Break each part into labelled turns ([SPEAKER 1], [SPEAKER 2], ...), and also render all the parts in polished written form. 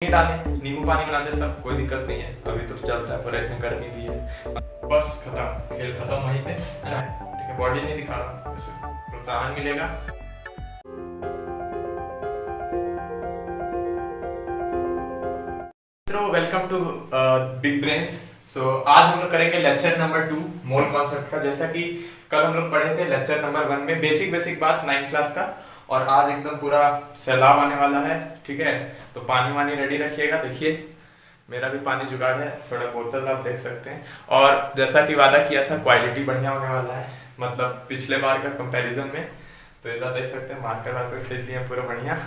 [SPEAKER 1] नहीं डालें, नींबू पानी बना दे, सब कोई दिक्कत नहीं है। अभी तो चलता है, पर इतनी गर्मी भी है। बस खत्म, खेल खत्म वहीं पे। ठीक है, बॉडी नहीं दिखा रहा, वैसे प्रोत्साहन मिलेगा। मित्रों, वेलकम टू बिग ब्रेन्स। सो आज हम लोग करेंगे लेक्चर नंबर 2 मोल कॉन्सेप्ट का। जैसा कि कल हम लोग पढ़े थे लेक्चर नंबर 1 में बेसिक बात 9th क्लास का, और आज एकदम पूरा सैलाब आने वाला है। ठीक है, तो पानी वानी रेडी रखिएगा। देखिए मेरा भी पानी जुगाड़ है, थोड़ा बोतल आप देख सकते हैं। और जैसा कि वादा किया था, क्वालिटी बढ़िया होने वाला है, मतलब पिछले बार का कंपैरिजन में। तो ऐसा देख सकते हैं, मार्कर वार्कर खरीद लिए पूरा बढ़िया।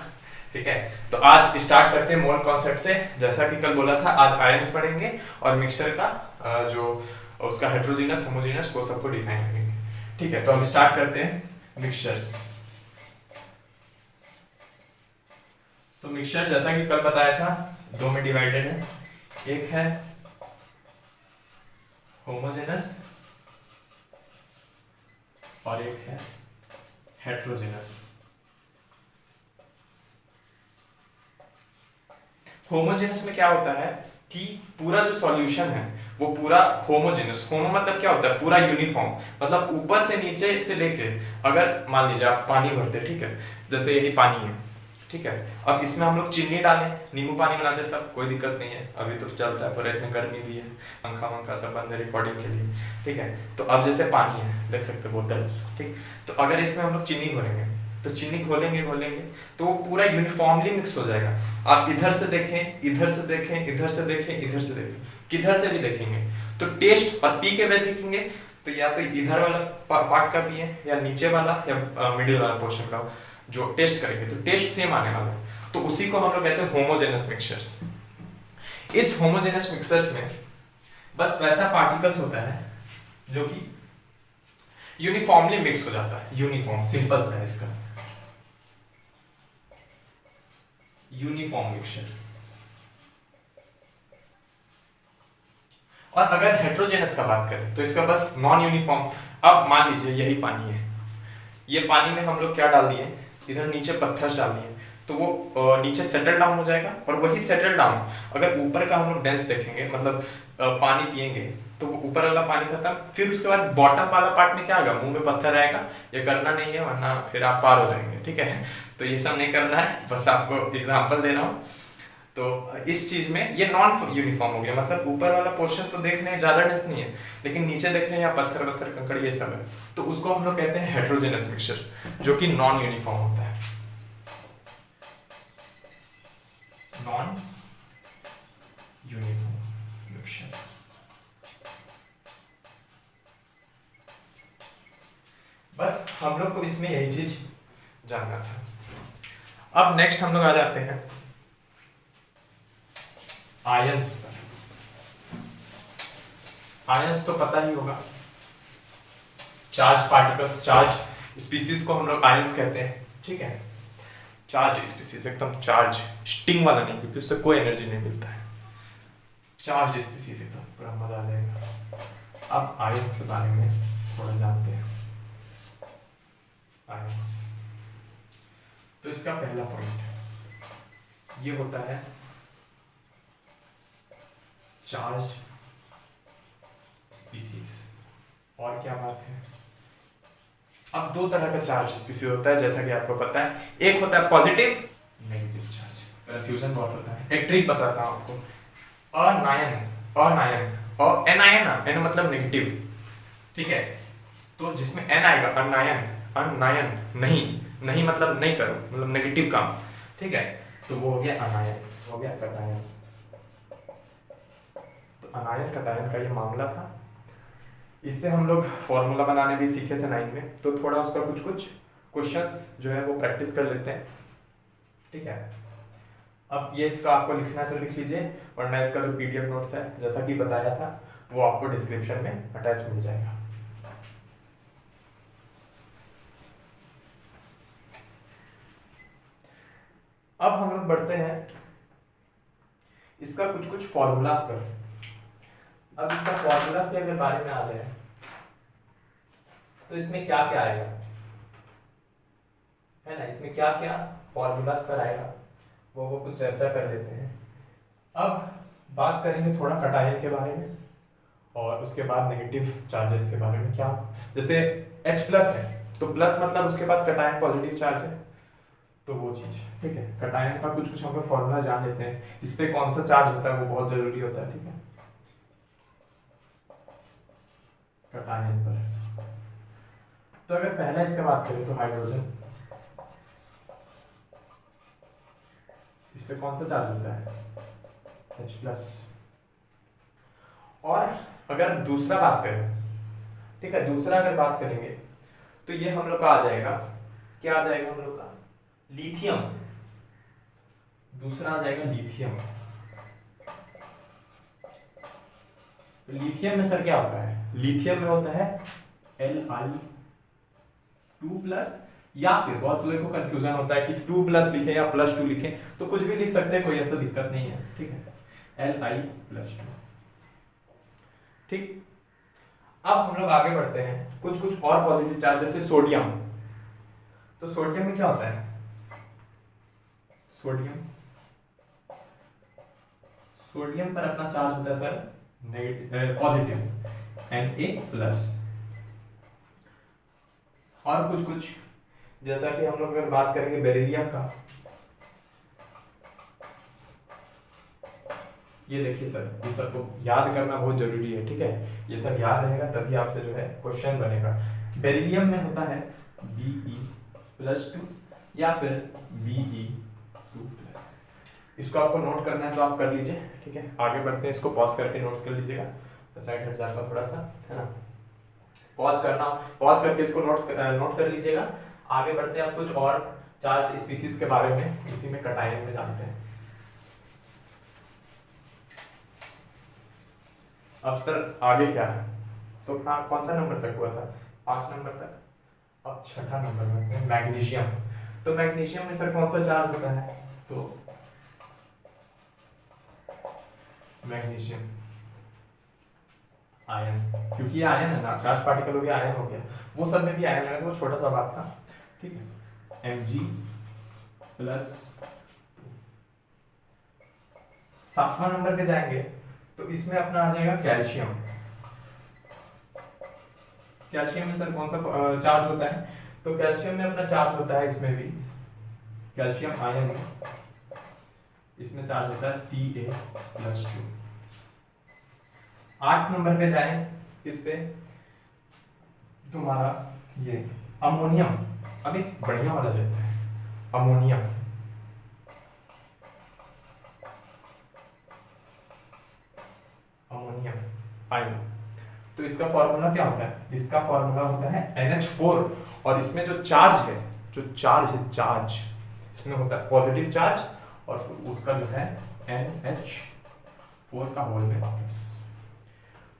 [SPEAKER 1] ठीक है, तो आज स्टार्ट करते हैं मोल कॉन्सेप्ट से। जैसा कि कल बोला था, आज आयंस पढ़ेंगे और मिक्सचर का जो उसका हेट्रोजीनस होमोजीनस वो सबको डिफाइन करेंगे। ठीक है, तो हम स्टार्ट करते हैं मिक्सचर्स। तो मिक्सचर जैसा कि कल बताया था, दो में डिवाइडेड है। एक है होमोजेनस और एक है हेट्रोजेनस। होमोजेनस में क्या होता है कि पूरा जो सॉल्यूशन है वो पूरा होमोजेनस, होमो मतलब क्या होता है, पूरा यूनिफॉर्म, मतलब ऊपर से नीचे से लेके, अगर मान लीजिए आप पानी भरते, ठीक है, जैसे यही पानी है, ठीक है, अब इसमें हम लोग चीनी डालें, नींबू पानी बना दे, सब कोई दिक्कत नहीं है। अभी तो चलता है, पर इतनी गर्मी भी है, पंखा वंखा सब बंद है रिकॉर्डिंग के लिए। ठीक है, तो अब जैसे पानी है, देख सकते बोतल, ठीक, तो अगर इसमें हम लोग चीनी घोलेंगे, तो चीनी घोलेंगे तो वो पूरा यूनिफॉर्मली मिक्स हो जाएगा। आप इधर से देखें, इधर से देखें, इधर से देखें, इधर से देखें, किधर से भी देखेंगे तो टेस्ट और पी के बाद देखेंगे तो या तो इधर वाला पार्ट का पिए, या नीचे वाला, या मिडिल वाला पोर्शन का जो टेस्ट करेंगे, तो टेस्ट सेम आने वाला है। तो उसी को हम लोग कहते हैं होमोजेनस मिक्सचर्स। इस होमोजेनस मिक्सचर्स में बस वैसा पार्टिकल्स होता है जो कि यूनिफॉर्मली मिक्स हो जाता है। यूनिफॉर्म सिंपल सा है इसका, यूनिफॉर्म मिक्सचर। और अगर हेट्रोजेनस का बात करें तो इसका बस नॉन यूनिफॉर्म। अब मान लीजिए यही पानी है, ये पानी में हम लोग क्या डाल दिए, इधर नीचे पत्थर डाल दिए, तो वो नीचे सेटल डाउन हो जाएगा। और वही सेटल डाउन अगर ऊपर का हम लोग डेंस देखेंगे, मतलब पानी पिएंगे, तो वो ऊपर वाला पानी खत्म, फिर उसके बाद बॉटम वाला पार्ट में क्या आएगा, मुंह में पत्थर आएगा। ये करना नहीं है, वरना फिर आप पार हो जाएंगे। ठीक है, तो ये सब नहीं करना है, बस आपको एग्जाम्पल दे रहा हूँ। तो इस चीज में ये नॉन यूनिफॉर्म हो गया, मतलब ऊपर वाला पोर्शन तो देखने ज्यादा डेंस नहीं है, लेकिन नीचे देख रहे हैं या पत्थर वत्थर कंकड़ ये सब है, तो उसको हम लोग कहते हैं हेट्रोजेनस मिक्सचर्स, जो कि नॉन यूनिफॉर्म होता है। Non uniform mixture. बस हम लोग को इसमें यही चीज जानना था। अब नेक्स्ट हम लोग आ जाते हैं आयंस पर। आयंस तो पता ही होगा, चार्ज पार्टिकल्स, चार्ज स्पीसीज को हम लोग आयंस कहते हैं। ठीक है, चार्ज स्पीसीज, एकदम चार्ज, स्टिंग वाला नहीं, क्योंकि उससे कोई एनर्जी नहीं मिलता है। चार्ज स्पीसीज एकदम पूरा मजा आ जाएगा। अब आयंस के बारे में थोड़ा जानते हैं। आयंस, तो इसका पहला पॉइंट ये होता है चार्ज स्पीसीज। और क्या बात है, अब दो तरह का चार्ज स्पीसीज होता है, जैसा कि आपको पता है। एक होता है पॉजिटिव, नेगेटिव चार्ज, कंफ्यूजन बहुत होता है। एक ट्रिक बताता हूं आपको, अनायन, अनायन और एनायन, एन मतलब नेगेटिव, ठीक है, तो जिसमें एन आएगा अनायन, अनायन नहीं, नहीं मतलब नहीं करो, मतलब नेगेटिव काम, ठीक है, तो वो हो गया अनायन, हो गया कटायन। अनायन कटायन का ये मामला था। इससे हम लोग फॉर्मूला बनाने भी सीखे थे 9 में, तो थोड़ा उसका कुछ क्वेश्चंस जो है वो प्रैक्टिस कर लेते हैं। ठीक है, अब ये इसका आपको लिखना है तो लिख लीजिए, वरना इसका जो पीडीएफ नोट्स है जैसा कि बताया था वो आपको डिस्क्रिप्शन में अटैच मिल जाएगा। अब हम लोग बढ़ते हैं इसका कुछ फॉर्मूलाज पर। अब इसका फॉर्मूला से अगर बारे में आ जाए तो इसमें क्या क्या आएगा, है ना, इसमें क्या क्या फॉर्मूलाज पर आएगा वो कुछ चर्चा कर लेते हैं। अब बात करेंगे थोड़ा कटायन के बारे में और उसके बाद नेगेटिव चार्जेस के बारे में। क्या, जैसे H प्लस है तो प्लस मतलब उसके पास कटायन पॉजिटिव चार्ज है, तो वो चीज ठीक है। कटायन का कुछ कुछ हम लोग फॉर्मूला जान लेते हैं, इस पे कौन सा चार्ज होता है वो बहुत जरूरी होता है, ठीक है। कटायन पर तो अगर पहला इसका बात करें तो हाइड्रोजन, इस पे कौन सा चार्ज होता है H प्लस। और अगर दूसरा बात करें, ठीक है, दूसरा अगर बात करेंगे तो ये हम लोग का आ जाएगा, क्या आ जाएगा हम लोग का, लिथियम। दूसरा आ जाएगा लिथियम। तो लिथियम में सर क्या होता है, लिथियम में होता है Li2+, या फिर बहुत लोगों को कंफ्यूजन होता है कि 2+ लिखें या +2 लिखें, तो कुछ भी लिख सकते हैं, कोई ऐसा दिक्कत नहीं है, ठीक है, Li+2। ठीक, अब हम लोग आगे बढ़ते हैं, कुछ कुछ और पॉजिटिव चार्ज, जैसे सोडियम। तो सोडियम में क्या होता है, सोडियम पर अपना चार्ज होता है सर नेगेटिव पॉजिटिव, Na+। और कुछ कुछ, जैसा कि हम लोग अगर बात करेंगे बेरिलियम का, ये देखिए सर, ये सब को याद करना बहुत जरूरी है, ठीक है। ये सब याद रहेगा तभी आपसे जो है क्वेश्चन बनेगा। बेरिलियम में होता है Be+2 या फिर Be2+। इसको आपको नोट करना है तो आप कर लीजिए, ठीक है। आगे बढ़ते हैं, इसको पॉज करके नोट्स कर लीजिएगा। तो साइड हट जाता थोड़ा सा, है ना, पॉज करना, पॉज करके इसको नोट कर लीजिएगा। आगे बढ़ते हैं, आप कुछ और चार्ज स्पीसीज के बारे में इसी में कटायन में जानते हैं। अब सर आगे क्या है, तो कौन सा नंबर तक हुआ था, 5 नंबर तक। अब छठा नंबर में मैग्नीशियम। तो मैग्नीशियम में सर कौन सा चार्ज होता है, तो मैग्नीशियम आयन, क्योंकि ये आयन है ना, चार्ज पार्टिकल हो गया, आयन हो गया, वो सब में भी आयन लगा, तो वो छोटा सा बात था, ठीक है। Mg+। 7वां नंबर पे जाएंगे तो इसमें अपना आ जाएगा कैल्शियम। कैल्शियम में सर कौन सा चार्ज होता है, तो कैल्शियम में अपना चार्ज होता है, इसमें भी कैल्शियम आयन में, इसमें चार्ज होता है Ca+2। 8 नंबर पे जाएं, किस पे, तुम्हारा ये अमोनियम। अभी बढ़िया वाला लेते हैं, अमोनियम। अमोनियम आयन, तो इसका फॉर्मूला क्या होता है, इसका फॉर्मूला होता है NH4। और इसमें जो चार्ज है, चार्ज इसमें होता है पॉजिटिव चार्ज, और उसका जो है NH4 का होल में वापस।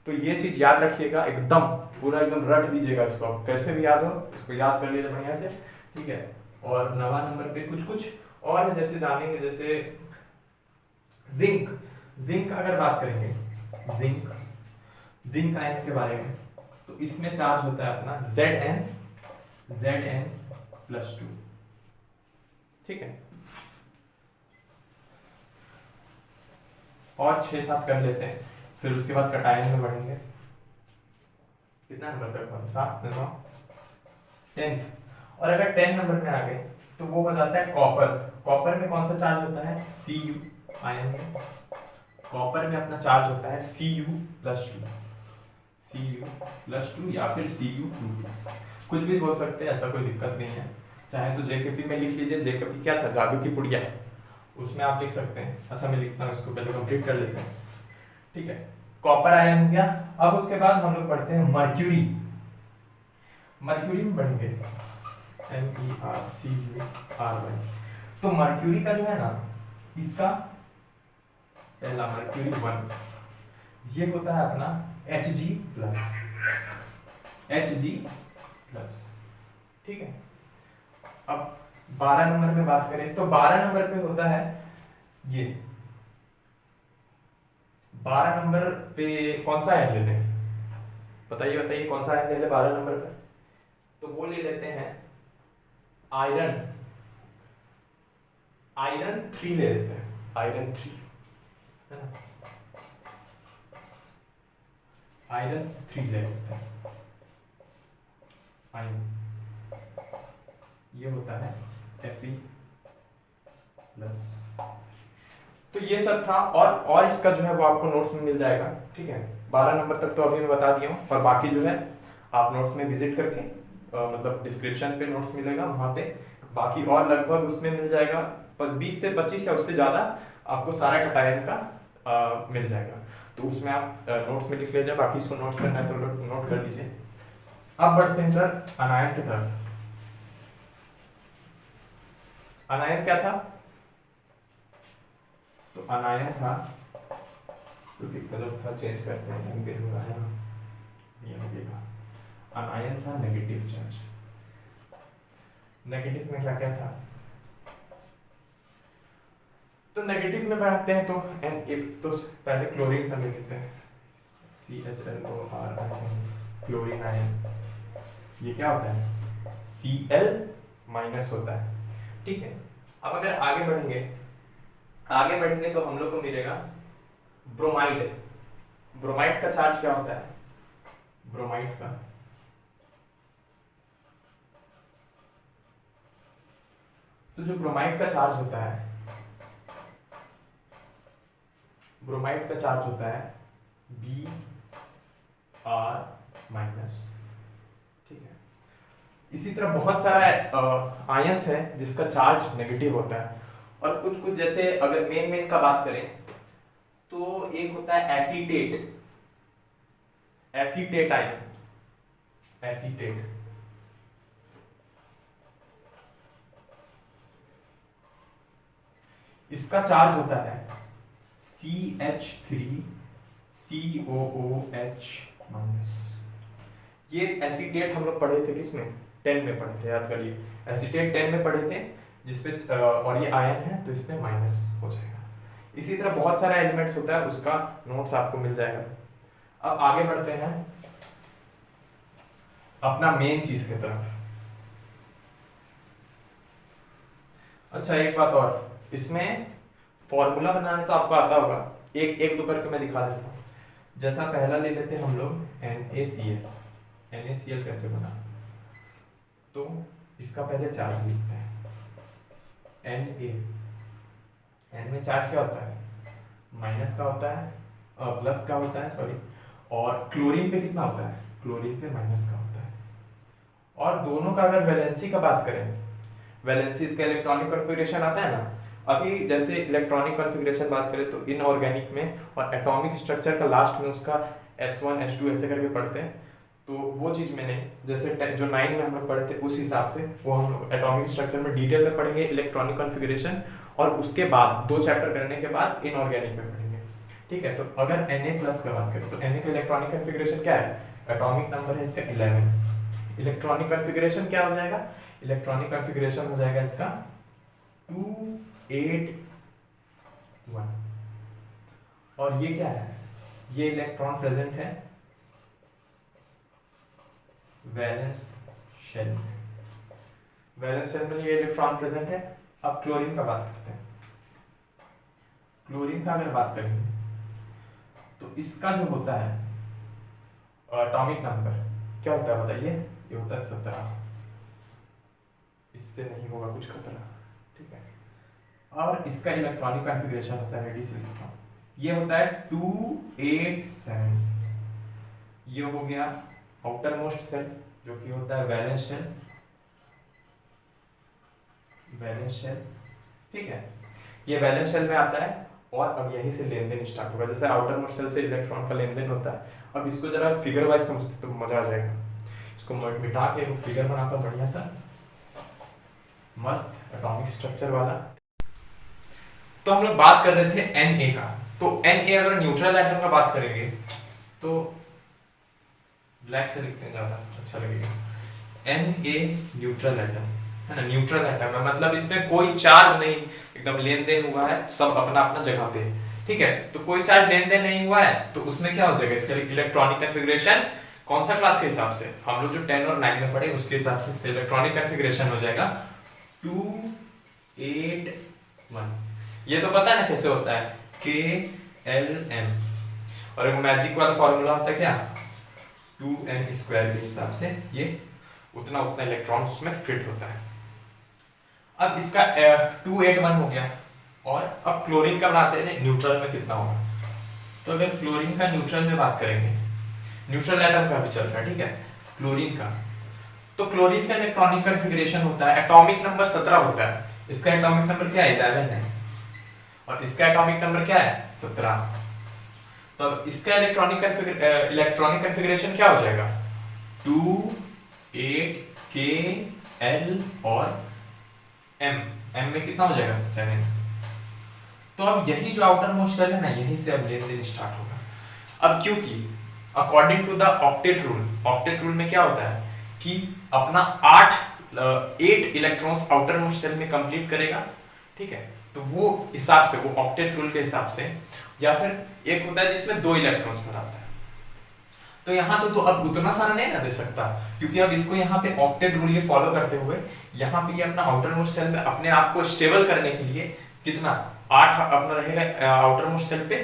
[SPEAKER 1] तो ये चीज याद रखिएगा, एकदम पूरा एकदम रट दीजिएगा इसको, आप कैसे भी याद हो इसको याद कर लीजिए बढ़िया से, ठीक है। और 9वां नंबर पे कुछ कुछ और जैसे जानेंगे, जैसे जिंक अगर बात करेंगे, जिंक आयन के बारे में, तो इसमें चार्ज होता है अपना Zn+2, ठीक है। और 6-7 कर लेते हैं, फिर उसके बाद कटायन में बढ़ेंगे। कितना नंबर तक, 7, 9, 10। और अगर 10 नंबर में आ गए तो वो हो जाता है कॉपर में कौन सा चार्ज होता है, Cu आयन में, कॉपर में अपना चार्ज होता है Cu+2 या फिर Cu2+, कुछ भी बोल सकते हैं, ऐसा कोई दिक्कत नहीं है। चाहे तो JKP में लिख लीजिए, JKP क्या था, जादू की पुड़िया, उसमें आप लिख सकते हैं। अच्छा मैं लिखता हूँ, इसको पहले कंप्लीट कर लेते हैं, ठीक है। कॉपर आयन हो गया। अब उसके बाद हम लोग पढ़ते हैं मर्क्यूरी में बढ़ेंगे, MErCuRy। तो मर्क्यूरी का जो है ना, इसका पहला Mercury 1, ये होता है अपना Hg+, ठीक है। अब 12 नंबर में बात करें तो 12 नंबर पे होता है ये, 12 नंबर पे कौन सा आयन ले लें, बताइए कौन सा आयन ले लें 12 नंबर पे, तो वो ले लेते हैं आयरन 3 ले लेते हैं, आयरन 3। है ना, आयरन 3 ले लेते हैं, आयरन ये होता है Fe प्लस। तो ये सब था, और इसका जो है वो आपको नोट्स में मिल जाएगा, ठीक है। 12 नंबर तक तो अभी मैं बता दिया हूँ, और बाकी जो है आप नोट्स में विजिट करके मतलब डिस्क्रिप्शन पे नोट्स मिलेगा, वहाँ पे बाकी और लगभग उसमें मिल जाएगा 20 से 25 या उससे ज़्यादा आपको सारा कटायन का मिल जाएगा। तो उसमें आप नोट्स में लिख लीजिए, बाकी इसको नोट्स करना है तो नोट कर लीजिए। अब बढ़ते हैं सर अनायन की तरफ। अनायन क्या था? तो अनायन था, क्योंकि कलर था चेंज करते हैं, अनायन था नेगेटिव चार्ज। नेगेटिव में क्या क्या था? तो नेगेटिव में बढ़ाते हैं तो तो पहले क्लोरीन का ले लेते हैं, CHLOR, क्लोरीन आयन, ये क्या होता है? Cl माइनस होता है, ठीक है। अब अगर आगे बढ़ेंगे तो हम लोग को मिलेगा ब्रोमाइड। ब्रोमाइड का चार्ज क्या होता है? ब्रोमाइड का तो जो ब्रोमाइड का चार्ज होता है, ब्रोमाइड का चार्ज होता है Br माइनस, ठीक है। इसी तरह बहुत सारा आयंस है जिसका चार्ज नेगेटिव होता है, और कुछ जैसे अगर मेन का बात करें तो एक होता है एसीटेट आयन, एसीटेट। इसका चार्ज होता है CH3COOH माइनस। ये एसीटेट हम लोग पढ़े थे किसमें? 10 में पढ़े थे, याद करिए, एसीटेट 10 में पढ़े थे, जिसपे और ये आयन है तो इसमें माइनस हो जाएगा। इसी तरह बहुत सारा एलिमेंट्स होता है, उसका नोट्स आपको मिल जाएगा। अब आगे बढ़ते हैं अपना मेन चीज की तरफ। अच्छा एक बात और, इसमें फॉर्मूला बनाने तो आपको आता होगा, एक दो करके मैं दिखा देता हूँ। जैसा पहला ले लेते हैं हम लोग NaCl। NaCl कैसे बना? तो इसका पहले चार्ज लिखते हैं, Na। N में चार्ज क्या होता है? माइनस का होता है, प्लस का होता है, सॉरी। और क्लोरीन पे कितना होता है? क्लोरीन पे माइनस का होता है। और दोनों का अगर वैलेंसी का बात करें, वैलेंसी इसका इलेक्ट्रॉनिक कॉन्फ़िगरेशन आता है ना, अभी जैसे इलेक्ट्रॉनिक कॉन्फ़िगरेशन बात करें तो इनऑर्गेनिक में और एटॉमिक स्ट्रक्चर का लास्ट में उसका S1 S2 ऐसे करके पढ़ते हैं। तो वो चीज़ मैंने जैसे जो 9 में हम लोग पढ़े थे उस हिसाब से वो हम लोग एटॉमिक स्ट्रक्चर में डिटेल में पढ़ेंगे, इलेक्ट्रॉनिक कॉन्फ़िगरेशन, और उसके बाद 2 चैप्टर करने के बाद इनऑर्गेनिक में पढ़ेंगे, ठीक है। तो अगर Na+ का बात करें तो Na का इलेक्ट्रॉनिक कॉन्फ़िगरेशन क्या है? एटॉमिक नंबर है इसका 11। इलेक्ट्रॉनिक कॉन्फ़िगरेशन क्या हो जाएगा? इलेक्ट्रॉनिक कॉन्फ़िगरेशन हो जाएगा इसका 281। और ये क्या है? ये इलेक्ट्रॉन प्रेजेंट है वैलेंस शेल में। वैलेंस शेल में ये इलेक्ट्रॉन प्रेजेंट है। अब क्लोरीन का बात करते हैं। क्लोरीन का अगर बात करेंगे तो इसका जो होता है एटॉमिक नंबर क्या होता है बताइए? ये होता है 17। इससे नहीं होगा कुछ खतरा, ठीक है। और इसका इलेक्ट्रॉनिक कॉन्फ़िगरेशन होता है, रेडी से लिखता हूं, ये होता है 287। ये हो गया आउटर मोस्ट सेल जो कि होता है वैलेंस शेल, वैलेंस शेल, ठीक है। ये वैलेंस शेल में आता है और अब यहीं से लेन देन स्टार्ट होगा। जैसे आउटर मोस्ट सेल से इलेक्ट्रॉन का लेन देन होता है। अब इसको जरा फिगर वाइज समझते तो मजा आ जाएगा। इसको मिटा के एक फिगर बनाता हूं बढ़िया सा मस्त एटॉमिक स्ट्रक्चर वाला। तो हम लोग बात कर रहे थे Na का। तो Na अगर न्यूट्रल एटम का बात करेंगे तो ब्लैक से लिखते हैं ज्यादा अच्छा लगेगा। Na न्यूट्रल एटम है ना, न्यूट्रल एटम है, मतलब इसमें कोई चार्ज नहीं, एकदम लेन देन हुआ है, सब अपना अपना जगह पे, ठीक है। तो कोई चार्ज लेन देन नहीं हुआ है तो उसमें क्या हो जाएगा? इसका इलेक्ट्रॉनिक कॉन्फ़िगरेशन कौन सा क्लास के हिसाब से? हम लोग जो 10 और 9 में पढ़े उसके हिसाब से इलेक्ट्रॉनिक कॉन्फ़िगरेशन हो जाएगा 281। ये तो पता है ना कैसे होता है? K Lm। और एक मैजिक वाला फॉर्मूला होता है क्या, 2n² के हिसाब से ये उतना उतना इलेक्ट्रॉन उसमें फिट होता है। अब इसका 281 हो गया। और अब क्लोरीन का बनाते हैं न्यूट्रल में कितना होगा। तो अगर क्लोरीन का न्यूट्रल में बात करेंगे, न्यूट्रल एटम का भी चल रहा है, ठीक है, क्लोरीन का। तो क्लोरीन का इलेक्ट्रॉनिक कॉन्फ़िगरेशन होता है, एटॉमिक नंबर 17 होता है। इसका एटॉमिक नंबर क्या है, 11 है। और इसका एटॉमिक नंबर क्या है, 17। तो अब इसका इलेक्ट्रॉनिक कॉन्फ़िगरेशन क्या हो जाएगा, 2 8 K L और M में कितना हो जाएगा, 7। तो अब यही जो आउटर मोस्ट शेल है ना, यहीं से अब लेन देन स्टार्ट होगा। अब क्योंकि according to the octet rule में क्या होता है कि अपना 8 इलेक्ट्रॉन्स आउटर मोस्ट शेल में कंप्लीट करेगा, ठीक है। तो वो हिसाब से, वो ऑक्टेट रूल के हिसाब से, या फिर एक होता है जिसमें 2 इलेक्ट्रॉन्स भराता है। तो यहाँ तो अब उतना सारा नहीं ना दे सकता, क्योंकि अब इसको यहाँ पे ऑक्टेट रूल ये फॉलो करते हुए यहाँ पे ये अपना आउटर मोस्ट शेल में अपने आप को स्टेबल करने के लिए कितना 8 अपना रहेगा आउटर मोस्ट शेल पे,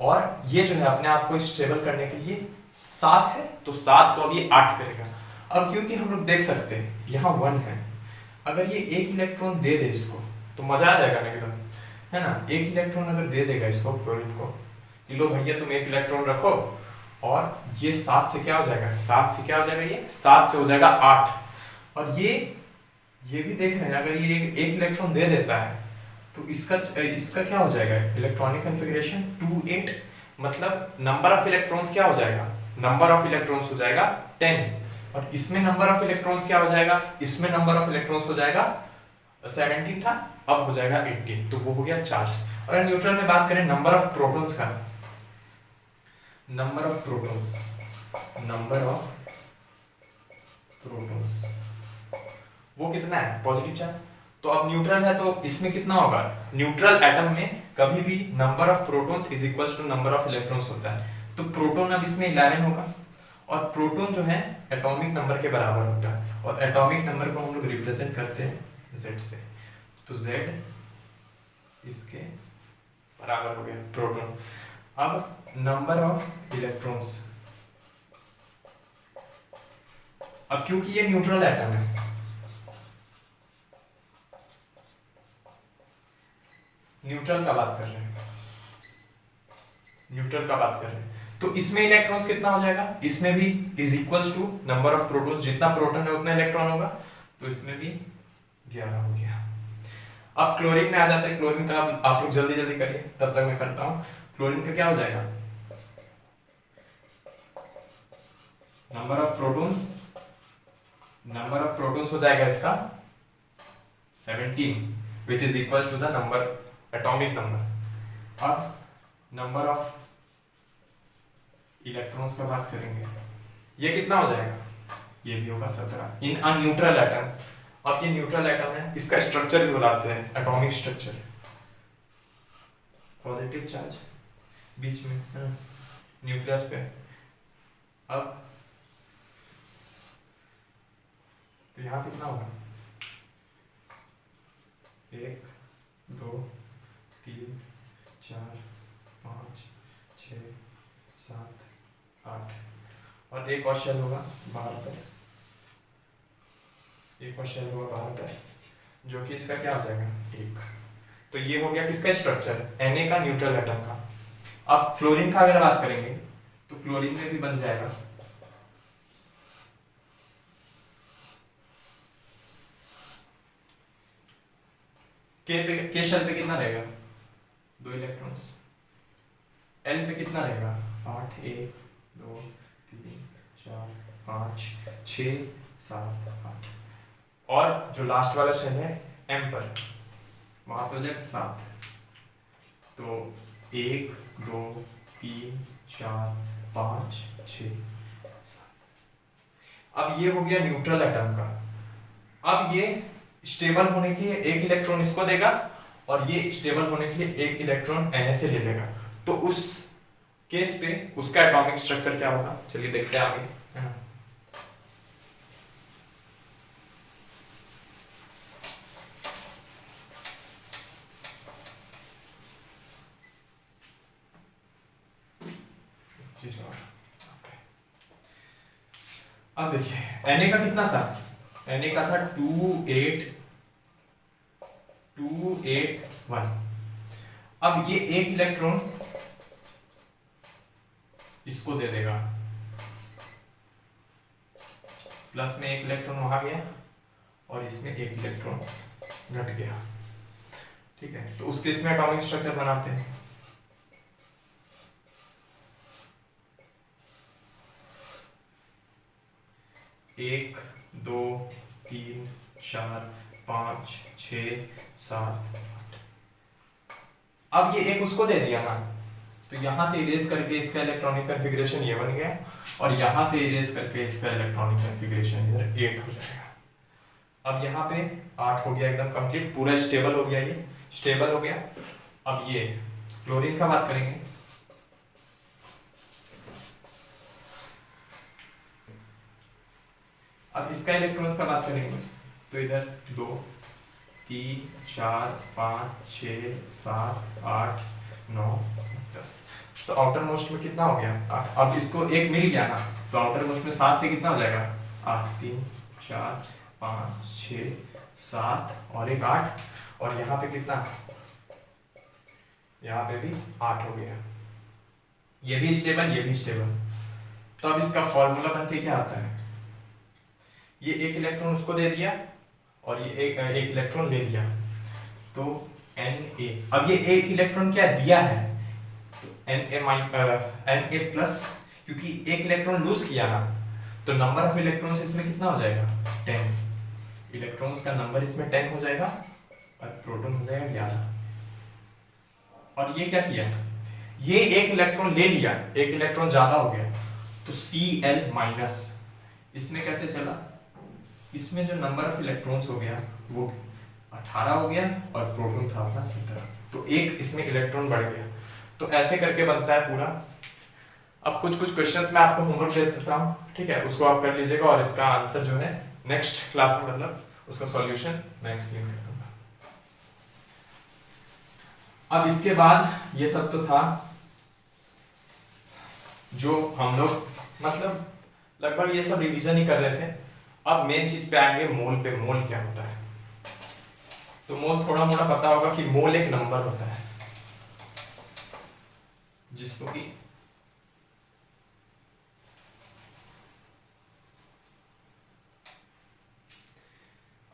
[SPEAKER 1] और ये जो है अपने आप को स्टेबल करने के लिए 7 है, तो 7 को अब ये 8 करेगा। अब क्योंकि हम लोग देख सकते हैं यहाँ 1 है, अगर ये 1 इलेक्ट्रॉन दे दे इसको तो मजा आ जाएगा ना एकदम, है ना। 1 इलेक्ट्रॉन अगर दे देगा इसको क्लोरीन को कि लो भैया तुम 1 इलेक्ट्रॉन रखो, और ये 7 से क्या हो जाएगा, 7 से क्या हो जाएगा, ये 7 से हो जाएगा 8। और ये भी देख रहे हैं, अगर ये 1 इलेक्ट्रॉन दे देता है तो इसका क्या हो जाएगा, इलेक्ट्रॉनिक कॉन्फ़िगरेशन 2 8, मतलब नंबर ऑफ इलेक्ट्रॉन्स क्या हो जाएगा, नंबर ऑफ इलेक्ट्रॉन्स हो जाएगा 10। और इसमें नंबर ऑफ इलेक्ट्रॉन्स क्या हो जाएगा, इसमें नंबर ऑफ इलेक्ट्रॉन्स हो जाएगा 17 था, अब हो जाएगा 18, तो वो हो गया चार्ज। और न्यूट्रल में बात करें नंबर ऑफ प्रोटॉन्स का, नंबर ऑफ प्रोटॉन्स वो कितना है, पॉजिटिव चार्ज। तो अब न्यूट्रल है तो इसमें कितना होगा, न्यूट्रल एटम में कभी भी number of protons is equals to number of electrons होता है। तो प्रोटॉन अब इसमें 11 होगा, और प्रोटॉन जो है एटॉमिक नंबर के बराबर होता है, और एटॉमिक नंबर को हम लोग रिप्रेजेंट करते हैं Z से। तो Z इसके बराबर हो गया प्रोटॉन। अब नंबर ऑफ इलेक्ट्रॉन्स, अब क्योंकि ये न्यूट्रल एटम है, न्यूट्रल का बात कर रहे हैं, तो इसमें इलेक्ट्रॉन्स कितना हो जाएगा, इसमें भी is equals to number of protons, जितना प्रोटॉन है उतना इलेक्ट्रॉन होगा, तो इसमें भी 11 हो गया। अब क्लोरीन में आ जाते हैं, क्लोरीन का आप लोग जल्दी जल्दी करिए, तब तक मैं करता हूं। क्लोरीन का क्या हो जाएगा, नंबर ऑफ प्रोटॉन्स हो जाएगा इसका 17, which is equal to the number, atomic number. अब नंबर ऑफ इलेक्ट्रॉन्स का बात करेंगे, ये कितना हो जाएगा, ये भी होगा 17 इन अ न्यूट्रल एटम। अब ये न्यूट्रल एटम है, इसका स्ट्रक्चर भी बताते हैं, एटॉमिक स्ट्रक्चर, पॉजिटिव चार्ज बीच में न्यूक्लियस पे। अब तो यहां कितना होगा, 1 2 3 4 5 6 7 8, और एक और शेल होगा बाहर पर, जो कि इसका क्या हो जाएगा 1। तो ये हो गया किसका स्ट्रक्चर, Na का, न्यूट्रल एटम का। अब फ्लोरीन का अगर बात करेंगे तो फ्लोरीन में भी बन जाएगा के शेल पे कितना रहेगा, 2 इलेक्ट्रॉन्स। L पे कितना रहेगा, 8 1 2 3 4 5 6 7 8, और जो लास्ट वाला शेल है M पर, वहां पे हो जाएगा 7। तो 1 2 3 4 5 6 7। अब ये हो गया न्यूट्रल एटम का। अब ये स्टेबल होने के लिए 1 इलेक्ट्रॉन इसको देगा, और ये स्टेबल होने के लिए 1 इलेक्ट्रॉन Na से ले लेगा। तो उस केस पे उसका एटॉमिक स्ट्रक्चर क्या होगा, चलिए देखते हैं आगे, है ना। चीज और। अब देखिए Na का कितना था, Na का था 281। अब ये एक इलेक्ट्रॉन इसको दे देगा, प्लस में एक इलेक्ट्रॉन वहां गया और इसमें एक इलेक्ट्रॉन घट गया। ठीक है, तो उसके इसमें एटॉमिक स्ट्रक्चर बनाते हैं। 1 2 3 4 5 6 7 8। अब ये एक उसको दे दिया ना, तो यहां से इरेज करके इसका इलेक्ट्रॉनिक कॉन्फ़िगरेशन ये बन गया और यहां से इरेज करके इसका इलेक्ट्रॉनिक कॉन्फ़िगरेशन इधर 8 हो जाएगा। अब यहाँ पे 8 हो गया, एकदम कंप्लीट पूरा स्टेबल हो गया, ये स्टेबल हो गया। अब ये क्लोरीन का बात करेंगे। अब इसका इलेक्ट्रॉन्स का बात करेंगे तो इधर 2 3 4 5 6 7 8 9 10। तो आउटर मोस्ट में कितना हो गया 8। अब इसको एक मिल गया ना, तो आउटर मोस्ट में 7 से कितना हो जाएगा 8 3 4 5 6 7 और एक 8। और यहाँ पे कितना, यहाँ पे भी 8 हो गया। ये भी स्टेबल, ये भी स्टेबल। तो अब इसका फॉर्मूला बनके क्या आता है, ये एक इलेक्ट्रॉन उसको दे दिया और ये एक इलेक्ट्रॉन ले लिया, तो Na। अब ये एक इलेक्ट्रॉन क्या दिया है, तो Na प्लस, क्योंकि एक इलेक्ट्रॉन लूज किया ना, तो नंबर ऑफ इलेक्ट्रॉन्स इसमें कितना हो जाएगा 10। इलेक्ट्रॉन्स का नंबर इसमें 10 हो जाएगा और प्रोटॉन हो जाएगा 11। और ये क्या किया, ये एक इलेक्ट्रॉन ले लिया, एक इलेक्ट्रॉन ज्यादा हो गया, तो Cl माइनस। इसमें कैसे चला, इसमें जो नंबर ऑफ इलेक्ट्रॉन्स हो गया वो 18 हो गया और प्रोटॉन था अपना 17, तो एक इसमें इलेक्ट्रॉन बढ़ गया। तो ऐसे करके बनता है पूरा। अब कुछ क्वेश्चंस मैं आपको होमवर्क दे देता हूँ, ठीक है, उसको आप कर लीजिएगा और इसका आंसर जो है नेक्स्ट क्लास में, मतलब उसका सॉल्यूशन मैं एक्सप्लेन कर दूंगा। अब इसके बाद ये सब तो था जो हम लोग मतलब लगभग ये सब रिवीजन ही कर रहे थे। अब मेन चीज पे आएंगे, मोल पे। मोल क्या होता है, तो मोल थोड़ा मोड़ा पता होगा कि मोल एक नंबर होता है जिसको कि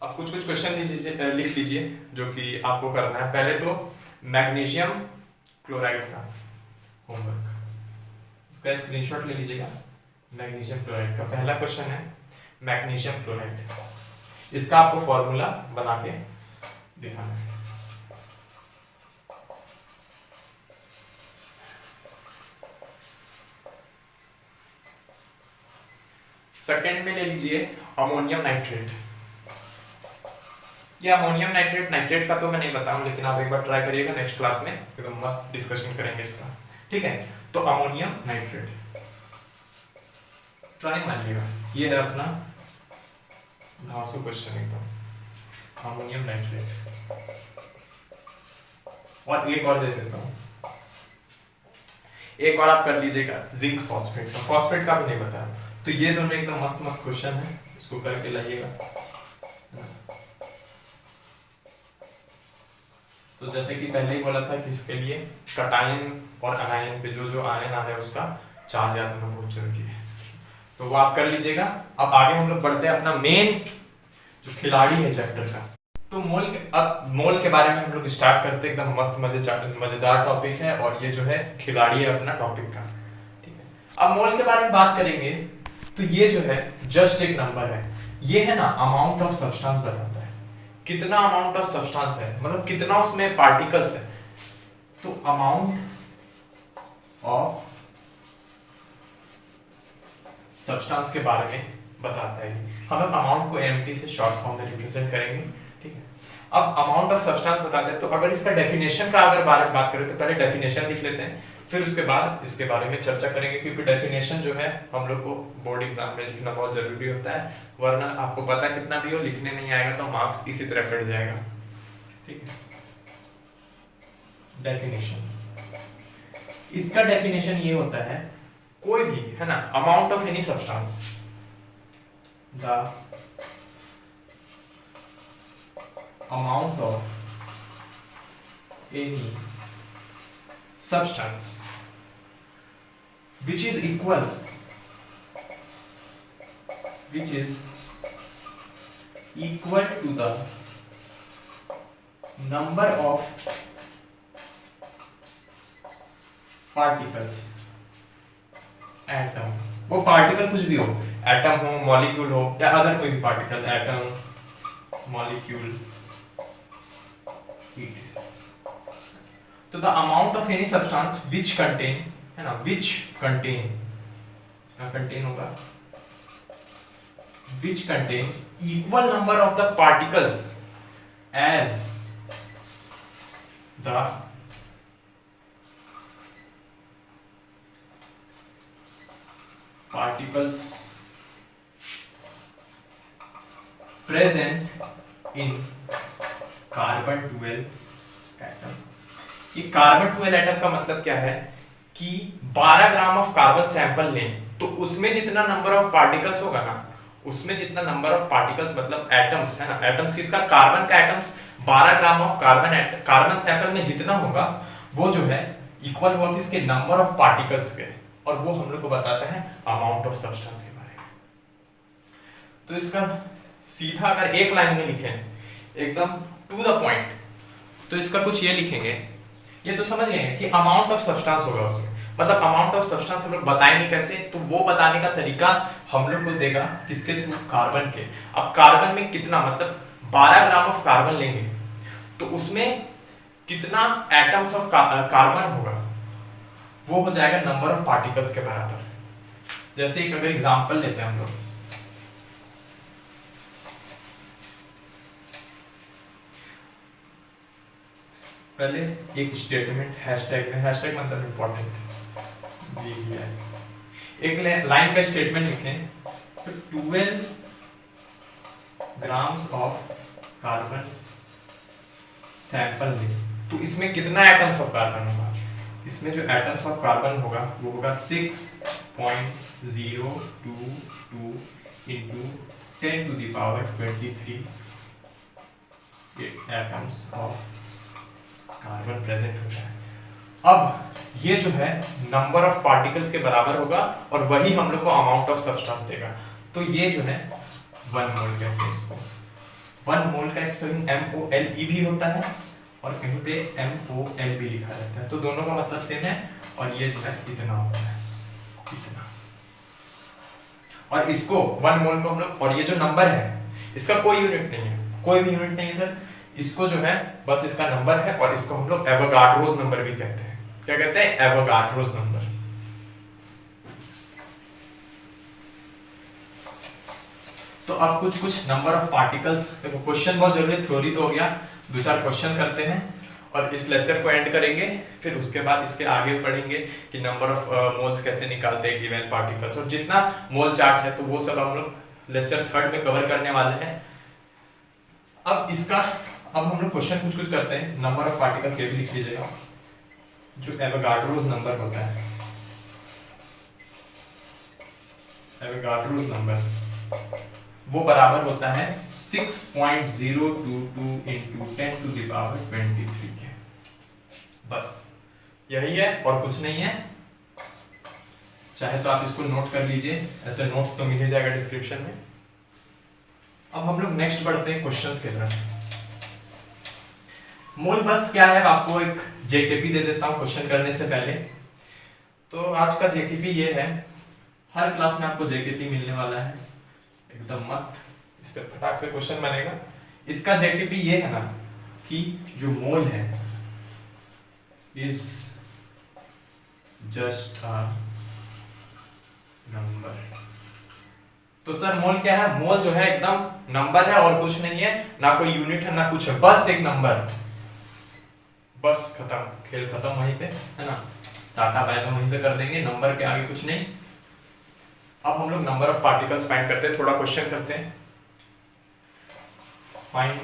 [SPEAKER 1] अब कुछ क्वेश्चन लिख लीजिए जो कि आपको करना है। पहले तो मैग्नीशियम क्लोराइड का होमवर्क, इसका स्क्रीनशॉट ले लीजिएगा। मैग्नीशियम क्लोराइड का पहला क्वेश्चन है मैग्नीशियम क्लोराइड, इसका आपको फॉर्मूला बना के दिखाना है। सेकंड में ले लीजिए अमोनियम नाइट्रेट। ये अमोनियम नाइट्रेट, नाइट्रेट का तो मैं नहीं बताऊं, लेकिन आप एक बार ट्राई करिएगा, नेक्स्ट क्लास में एकदम मस्त डिस्कशन करेंगे इसका, ठीक है। तो अमोनियम नाइट्रेट ट्राई मान लीजिएगा, ये है अपना धांसू क्वेश्चन एकदम, अमोनियम नाइट्रेट। और एक और दे देता हूं, एक और आप कर लीजिएगा जिंक फॉस्फेट। फॉस्फेट का भी नहीं बताया, तो ये दोनों एकदम मस्त मस्त क्वेश्चन है, इसको करके लाइएगा। तो जैसे कि पहले ही बोला था कि इसके लिए कटायन और अनायन पे जो आयन आ रहा है उसका चार्ज याद होना बहुत जरूरी है, तो वो आप कर लीजिएगा। अब आगे हम लोग बढ़ते हैं अपना मेन जो खिलाड़ी है चैप्टर का। तो अब मोल के बारे में हम लोग स्टार्ट करते हैं, एकदम मस्त मजेदार टॉपिक है, और ये जो है खिलाड़ी है अपना टॉपिक का, ठीक है। अब मोल के बारे में बात करेंगे तो ये जो है जस्ट एक नंबर है, ये है ना अमाउंट ऑफ सब्सटेंस बताता है, कितना अमाउंट ऑफ सब्सटेंस है, मतलब कितना उसमें पार्टिकल्स है। तो अमाउंट ऑफ सब्सटेंस के बारे में बताता है। हम लोग अमाउंट को एमटी से शॉर्ट फॉर्म में रिप्रेजेंट करेंगे, ठीक है। अब अमाउंट ऑफ सब्सटेंस बताते हैं, तो अगर इसका डेफिनेशन का अगर बारे में बात करें तो पहले डेफिनेशन लिख लेते हैं, फिर उसके बाद इसके बारे में चर्चा करेंगे, क्योंकि डेफिनेशन जो है हम लोग को बोर्ड एग्जाम में लिखना बहुत जरूरी होता है, वरना आपको पता कितना भी हो लिखने नहीं आएगा तो मार्क्स इसी तरह कट जाएगा, ठीक है। डेफिनेशन, इसका डेफिनेशन ये होता है कोई भी है ना, amount of any substance, the amount of any substance which is equal to the number of particles, atom, वो पार्टिकल कुछ भी हो, एटम हो, मॉलिक्यूल हो, या अदर कोई भी पार्टिकल, एटम, मॉलिक्यूल, etc. तो the amount of any substance which contain, है ना, विच कंटेन, कंटेन होगा, which contain equal number of the particles as the particles present in carbon 12 atom. ये कार्बन 12 एटम का मतलब क्या है कि 12 ग्राम ऑफ कार्बन सैंपल लें तो उसमें जितना नंबर ऑफ पार्टिकल्स होगा ना, उसमें जितना नंबर ऑफ पार्टिकल्स मतलब एटम्स, है ना, एटम्स किसका, कार्बन का atoms 12 gram of carbon sample में जितना होगा वो जो है इक्वल होगा किसके, नंबर ऑफ पार्टिकल्स के, और वो हम लोग को बताता है अमाउंट ऑफ सब्सटेंस के बारे में। तो इसका सीधा अगर एक लाइन में लिखें एकदम टू द पॉइंट, तो इसका कुछ ये लिखेंगे, ये तो समझ गए कि अमाउंट ऑफ सब्सटेंस होगा उसमें, मतलब अमाउंट ऑफ सब्सटेंस हम लोग बताएंगे कैसे, तो वो बताने का तरीका हम लोग को देगा किसके थ्रू, कार्बन के। अब कार्बन में कितना, मतलब 12 ग्राम ऑफ कार्बन लेंगे तो उसमें कितना एटम्स ऑफ कार्बन होगा, वो हो जाएगा नंबर ऑफ पार्टिकल्स के बराबर। जैसे एक अगर एग्जांपल लेते हैं हम लोग, पहले एक स्टेटमेंट हैशटैग में, हैशटैग मतलब इंपॉर्टेंट, एक लाइन का स्टेटमेंट लिखें, तो 12 ग्राम्स ऑफ कार्बन सैंपल लें तो इसमें कितना एटम्स ऑफ कार्बन होगा, इसमें जो एटम्स ऑफ कार्बन होगा वो होगा 6.022 into 10 to the power 23 atoms of carbon present होता है। अब ये जो है नंबर ऑफ पार्टिकल्स के बराबर होगा और वही हम लोग को अमाउंट ऑफ सब्सटेंस देगा। तो ये जो है 1 मोल कहते हैं इसको। 1 मोल का स्पेलिंग MOLE भी होता है और कहीं पे MOL भी लिखा रहता है, तो दोनों का मतलब सेम है। और ये जो है इतना होता है, इतना। और इसको 1 मोल को हम लोग, और ये जो नंबर है इसका कोई यूनिट नहीं है, कोई भी यूनिट नहीं है सर, इसको जो है बस इसका नंबर है और इसको हम लोग एवोगाड्रोस नंबर भी कहते हैं। क्या कहते हैं? Avogadro's number. तो अब कुछ नंबर ऑफ पार्टिकल्स, देखो क्वेश्चन बहुत जरूरी है, थ्योरी तो हो गया, 2-4 क्वेश्चन करते हैं और इस लेक्चर को एंड करेंगे। फिर उसके बाद इसके आगे पढ़ेंगे कि नंबर ऑफ मोल्स कैसे निकालते हैं गिवन पार्टिकल्स, और जितना मोल चार्ट है तो वो सब हम लोग लेक्चर 3 में कवर करने वाले हैं। अब हम लोग क्वेश्चन कुछ करते हैं। नंबर ऑफ पार्टिकल्स ये भी लिख लीजिएगा, जो एवोगाड्रोस नंबर होता है, एवोगाड्रोस नंबर वो बराबर होता है 6.022 into 10 to the power 23 के। बस यही है और कुछ नहीं है। चाहे तो आप इसको नोट कर लीजिए, ऐसे नोट्स तो मिल ही जाएगा डिस्क्रिप्शन में। अब हम लोग नेक्स्ट बढ़ते हैं क्वेश्चंस के तरफ। मोल बस क्या है, आपको एक जेकेपी दे देता हूं क्वेश्चन करने से पहले। तो आज का जेकेपी ये है, हर क्लास में आपको जेकेपी मिलने वाला है एकदम मस्त, इससे फटाक से क्वेश्चन बनेगा। इसका जेकेपी ये है ना कि जो मोल है इज जस्ट अ नंबर। तो सर मोल क्या है? मोल जो है एकदम नंबर है और कुछ नहीं है, ना कोई यूनिट है ना कुछ है, बस एक नंबर। बस खत्म, खेल खत्म वहीं पे, है ना। टाटा बाय बाय वहीं से कर देंगे, नंबर के आगे कुछ नहीं। अब हम लोग नंबर ऑफ पार्टिकल्स फाइंड करते हैं, थोड़ा क्वेश्चन करते हैं। Find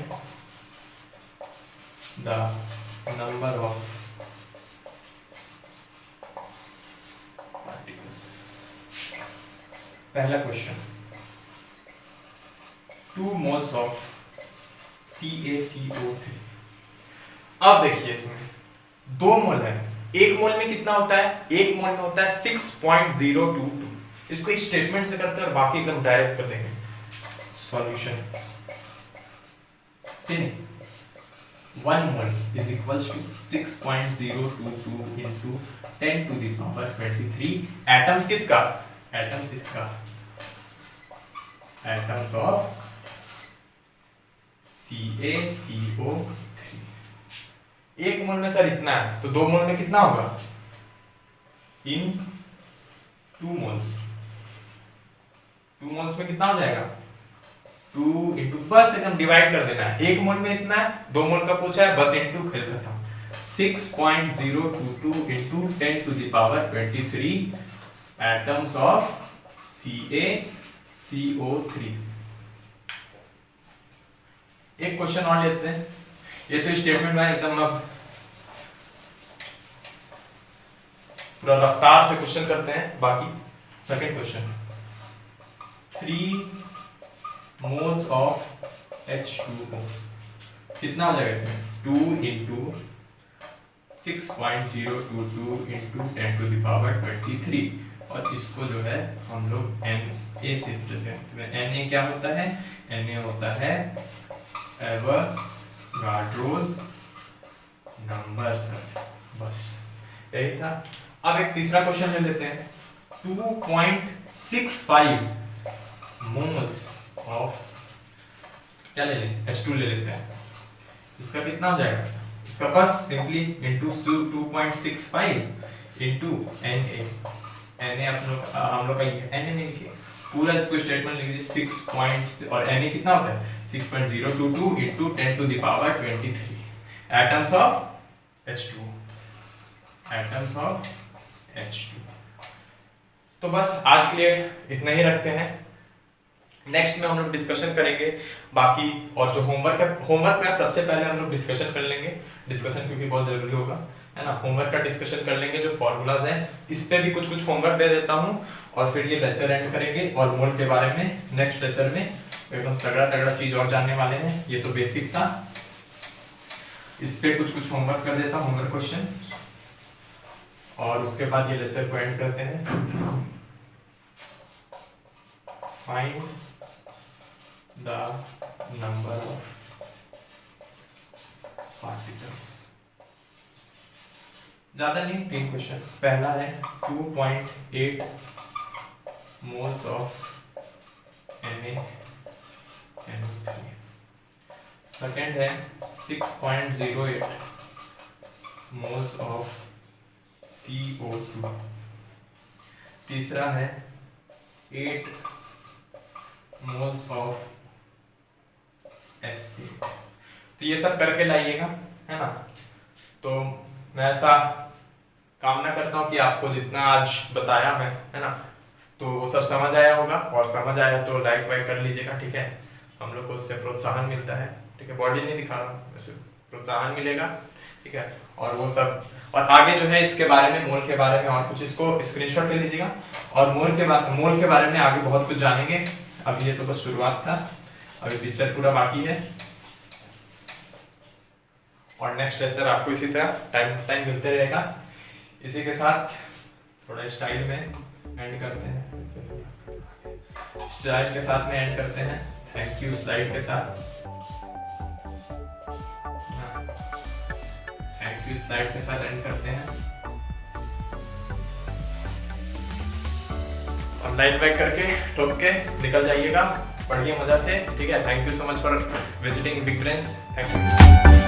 [SPEAKER 1] the number of particles. पहला क्वेश्चन, 2 moles ऑफ CaCO3। अब देखिए इसमें 2 मोल है, 1 मोल में कितना होता है, 1 मोल में होता है 6.022। इसको इस स्टेटमेंट से करते हैं और बाकी एकदम डायरेक्ट कर देंगे। Solution, since 1 mole is equals to 6.022 into 10 to the power 23 atoms किसका, एटम्स इसका, एटम्स ऑफ CaCO3। 1 मोल में सर इतना है, तो 2 मोल में कितना होगा, इन 2 मोल्स, 2 मोल्स में कितना हो जाएगा, 2 इंटू, बस एकदम डिवाइड कर देना है। 1 मोल में इतना है, 2 मोल का पूछा है, बस इंटू, खेल खत्म। 6.022 into 10 to the power 23 atoms of CaCO3। एक क्वेश्चन और लेते हैं, ये तो स्टेटमेंट में एकदम अब पूरा रफ्तार से क्वेश्चन करते हैं। बाकी second question, 3 moles of H2O, कितना हो जाएगा इसमें, 2 into 6.022 into 10 to the power 23, और इसको जो है हम लोग Na से प्रेजेंट करें। Na क्या होता है, Na होता है एवोगाड्रोस नंबर सर, बस यही था। अब एक तीसरा क्वेश्चन ले लेते हैं, 2.65 मोल्स ऑफ, क्या ले लें, H2 ले लेते हैं। इसका कितना हो जाएगा, इसका बस सिंपली इंटू 2.65 इंटू Na हम लोग का ये Na नहीं लिखिए, पूरा इसको स्टेटमेंट लिख दीजिए। 6 पॉइंट और Na कितना होता है, 6.022 into 10 to the power 23 atoms of H2, atoms of H2। तो बस आज के लिए इतना ही रखते हैं। नेक्स्ट में हम लोग डिस्कशन करेंगे बाकी, और जो होमवर्क है, होमवर्क का सबसे पहले हम लोग डिस्कशन कर लेंगे, डिस्कशन क्योंकि बहुत जरूरी होगा, है ना। होमवर्क का डिस्कशन कर लेंगे, जो फॉर्मूलाज हैं इस पे भी कुछ होमवर्क दे देता हूँ, और फिर ये लेक्चर एंड करेंगे। और मोल के बारे में नेक्स्ट लेक्चर में एकदम तगड़ा चीज और जानने वाले हैं। ये तो बेसिक था, इस पे कुछ होमवर्क कर देता हूँ, होमवर्क क्वेश्चन, और उसके बाद ये लेक्चर को एंड करते हैं। Find the number of particles, ज्यादा नहीं, 3 क्वेश्चन। पहला है 2.8 मोल्स ऑफ NaNO3, सेकेंड है 6.08 मोल्स ऑफ CO2, तीसरा है 8 मोल्स ऑफ HCl। तो ये सब करके लाइएगा, है ना। तो मैं ऐसा कामना करता हूँ कि आपको जितना आज बताया मैं, है ना, तो वो सब समझ आया होगा, और समझ आया तो लाइक वाइक कर लीजिएगा, ठीक है। हम लोग को उससे प्रोत्साहन मिलता है, ठीक है। बॉडी नहीं दिखा रहा, वैसे प्रोत्साहन मिलेगा, ठीक है। और वो सब, और आगे जो है इसके बारे में, मोल के बारे में और कुछ, इसको स्क्रीनशॉट ले लीजिएगा। और मोल के बारे में आगे बहुत कुछ जानेंगे। अभी ये तो बस शुरुआत था, अभी पिक्चर पूरा बाकी है, और नेक्स्ट लेक्चर आपको इसी तरह टाइम मिलते रहेगा। इसी के साथ थोड़ा स्टाइल में एंड करते हैं, स्टाइल के साथ में एंड करते हैं। थैंक यू स्लाइड के साथ, थैंक यू स्लाइड के साथ एंड करते हैं। अब लाइट बैक करके ठोक के निकल जाइएगा, पढ़िए मजा से, ठीक है। Thank you so much for visiting big brains, thank you.